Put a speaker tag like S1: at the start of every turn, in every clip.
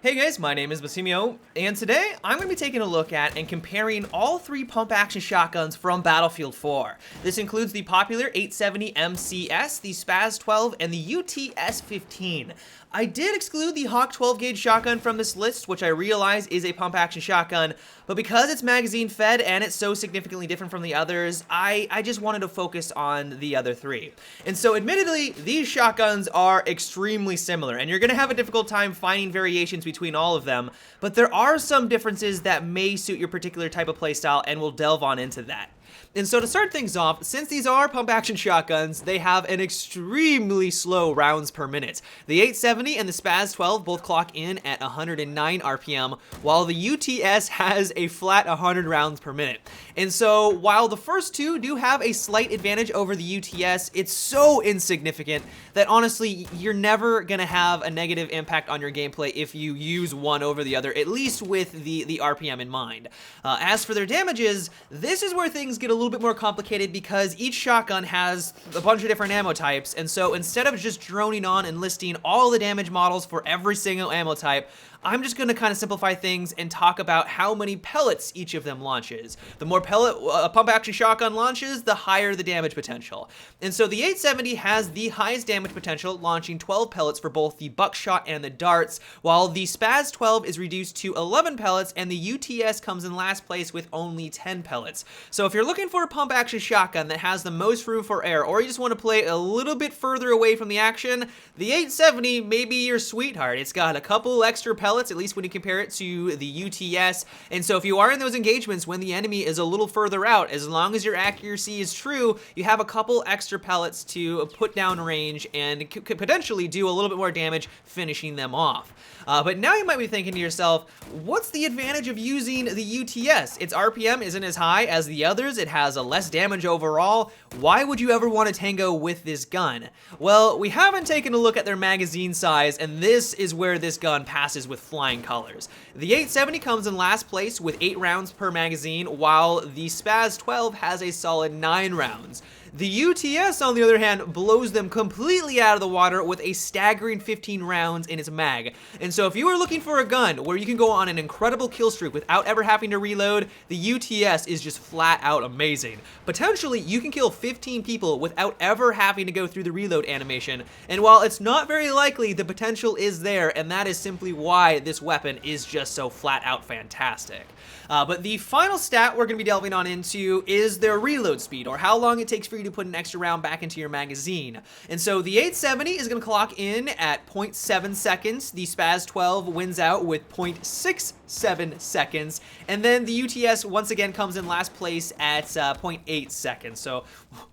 S1: Hey guys, my name is Basimio, and today I'm going to be taking a look at and comparing all three pump-action shotguns from Battlefield 4. This includes the popular 870 MCS, the Spaz 12, and the UTS 15. I did exclude the Hawk 12-gauge shotgun from this list, which I realize is a pump-action shotgun, but because it's magazine-fed and it's so significantly different from the others, I just wanted to focus on the other three. And so admittedly, these shotguns are extremely similar, and you're going to have a difficult time finding variations between all of them, but there are some differences that may suit your particular type of playstyle, and we'll delve on into that. And so to start things off, since these are pump-action shotguns, they have an extremely slow rounds per minute. The 870 and the Spaz 12 both clock in at 109 RPM, while the UTS has a flat 100 rounds per minute. And so while the first two do have a slight advantage over the UTS, it's so insignificant that honestly, you're never going to have a negative impact on your gameplay if you use one over the other, at least with the RPM in mind. As for their damages, this is where things get a little bit more complicated because each shotgun has a bunch of different ammo types, and so instead of just droning on and listing all the damage models for every single ammo type, I'm just going to kind of simplify things and talk about how many pellets each of them launches. The more pellet a pump-action shotgun launches, the higher the damage potential. And so the 870 has the highest damage potential, launching 12 pellets for both the buckshot and the darts, while the Spaz 12 is reduced to 11 pellets, and the UTS comes in last place with only 10 pellets. So if you're looking for a pump-action shotgun that has the most room for error, or you just want to play a little bit further away from the action, the 870 may be your sweetheart. It's got a couple extra pellets, at least when you compare it to the UTS, and so if you are in those engagements when the enemy is a little further out, as long as your accuracy is true, you have a couple extra pellets to put down range and could potentially do a little bit more damage finishing them off. But now you might be thinking to yourself, what's the advantage of using the UTS? Its RPM isn't as high as the others, it has a less damage overall. Why would you ever want to tango with this gun? Well, we haven't taken a look at their magazine size, and this is where this gun passes with flying colors. The 870 comes in last place with 8 rounds per magazine, while the Spaz 12 has a solid 9 rounds. The UTS, on the other hand, blows them completely out of the water with a staggering 15 rounds in its mag. And so if you are looking for a gun where you can go on an incredible kill streak without ever having to reload, the UTS is just flat out amazing. Potentially, you can kill 15 people without ever having to go through the reload animation. And while it's not very likely, the potential is there, and that is simply why this weapon is just so flat out fantastic. But the final stat we're going to be delving on into is their reload speed, or how long it takes for you to put an extra round back into your magazine. And so the 870 is going to clock in at 0.7 seconds, the Spaz 12 wins out with 0.67 seconds, and then the UTS once again comes in last place at 0.8 seconds. So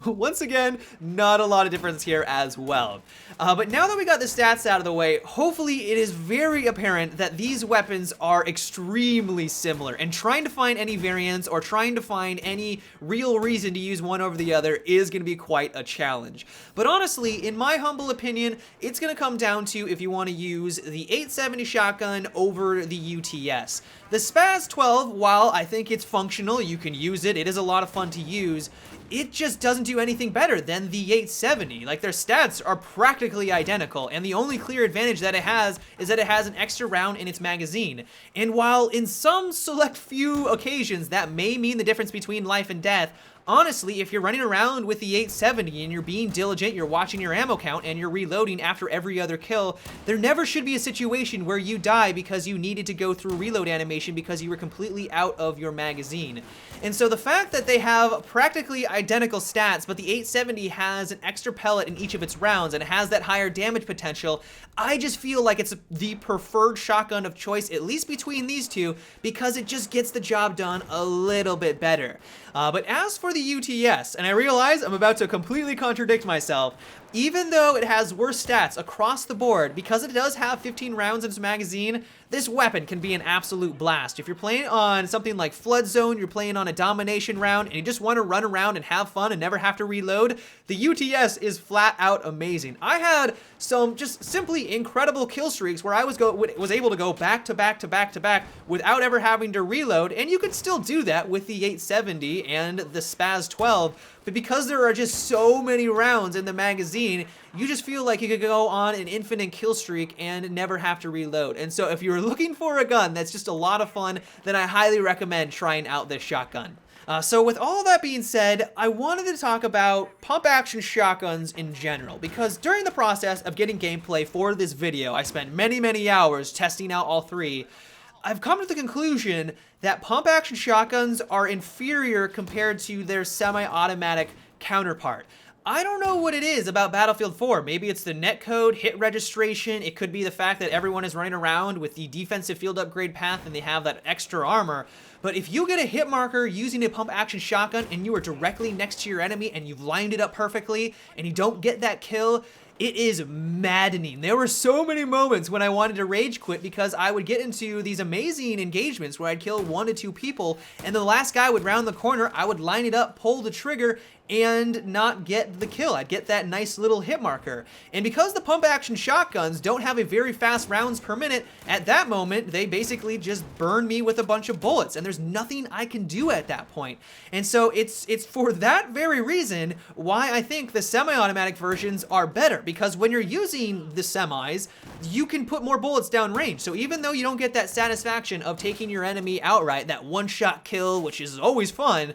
S1: once again, not a lot of difference here as well. But now that we got the stats out of the way, hopefully it is very apparent that these weapons are extremely similar, and trying to find any variants or trying to find any real reason to use one over the other is going to be quite a challenge. But honestly, in my humble opinion, it's going to come down to if you want to use the 870 shotgun over the UTS. The Spaz 12, while I think it's functional, you can use it, it is a lot of fun to use, it just doesn't do anything better than the 870. Like, their stats are practically identical, and the only clear advantage that it has is that it has an extra round in its magazine. And while in some select few occasions that may mean the difference between life and death, honestly, if you're running around with the 870 and you're being diligent, you're watching your ammo count, and you're reloading after every other kill, there never should be a situation where you die because you needed to go through reload animation because you were completely out of your magazine. And so the fact that they have practically identical stats, but the 870 has an extra pellet in each of its rounds and it has that higher damage potential, I just feel like it's the preferred shotgun of choice, at least between these two, because it just gets the job done a little bit better. But as for the UTS, and I realize I'm about to completely contradict myself, even though it has worse stats across the board, because it does have 15 rounds in its magazine, this weapon can be an absolute blast. If you're playing on something like Flood Zone, you're playing on a domination round, and you just want to run around and have fun and never have to reload, the UTS is flat out amazing. I had some just simply incredible kill streaks where I was able to go back to back to back to back without ever having to reload, and you could still do that with the 870 and the Spaz 12, but because there are just so many rounds in the magazine, you just feel like you could go on an infinite kill streak and never have to reload. And so if you're looking for a gun that's just a lot of fun, then I highly recommend trying out this shotgun. So with all that being said, I wanted to talk about pump action shotguns in general, because during the process of getting gameplay for this video, I spent many hours testing out all three. I've come to the conclusion that pump action shotguns are inferior compared to their semi-automatic counterpart. I don't know what it is about Battlefield 4. Maybe it's the netcode, hit registration. It could be the fact that everyone is running around with the defensive field upgrade path and they have that extra armor. But if you get a hit marker using a pump action shotgun and you are directly next to your enemy and you've lined it up perfectly and you don't get that kill, it is maddening. There were so many moments when I wanted to rage quit because I would get into these amazing engagements where I'd kill 1 to 2 people, and the last guy would round the corner, I would line it up, pull the trigger, and not get the kill. I'd get that nice little hit marker. And because the pump action shotguns don't have a very fast rounds per minute, at that moment, they basically just burn me with a bunch of bullets, and there's nothing I can do at that point. And so it's for that very reason why I think the semi-automatic versions are better, because when you're using the semis, you can put more bullets down range. So even though you don't get that satisfaction of taking your enemy outright, that one-shot kill, which is always fun,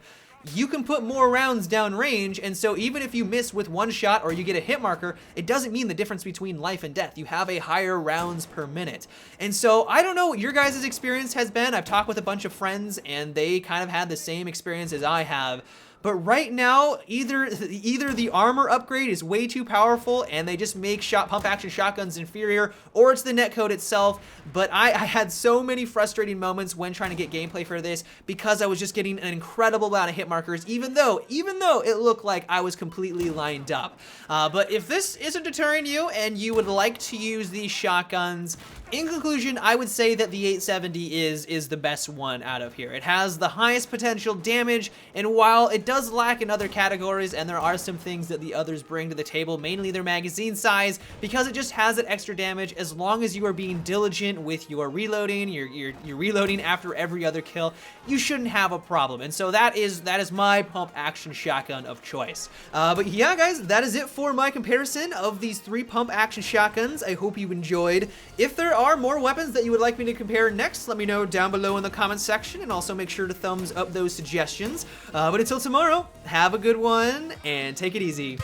S1: you can put more rounds down range, and so even if you miss with 1 shot or you get a hit marker, it doesn't mean the difference between life and death. You have a higher rounds per minute. And so I don't know what your guys' experience has been. I've talked with a bunch of friends and they kind of had the same experience as I have. But right now, either the armor upgrade is way too powerful and they just make pump action shotguns inferior, or it's the netcode itself. But I had so many frustrating moments when trying to get gameplay for this because I was just getting an incredible amount of hit markers, even though it looked like I was completely lined up. But if this isn't deterring you and you would like to use these shotguns, in conclusion, I would say that the 870 is the best one out of here. It has the highest potential damage, and while it does lack in other categories, and there are some things that the others bring to the table, mainly their magazine size, because it just has that extra damage, as long as you are being diligent with your reloading, you're reloading after every other kill, you shouldn't have a problem. And so that is my pump action shotgun of choice. But yeah, guys, that is it for my comparison of these 3 pump action shotguns. I hope you enjoyed. If there are more weapons that you would like me to compare next, let me know down below in the comments section, and also make sure to thumbs up those suggestions. But until tomorrow, have a good one and take it easy.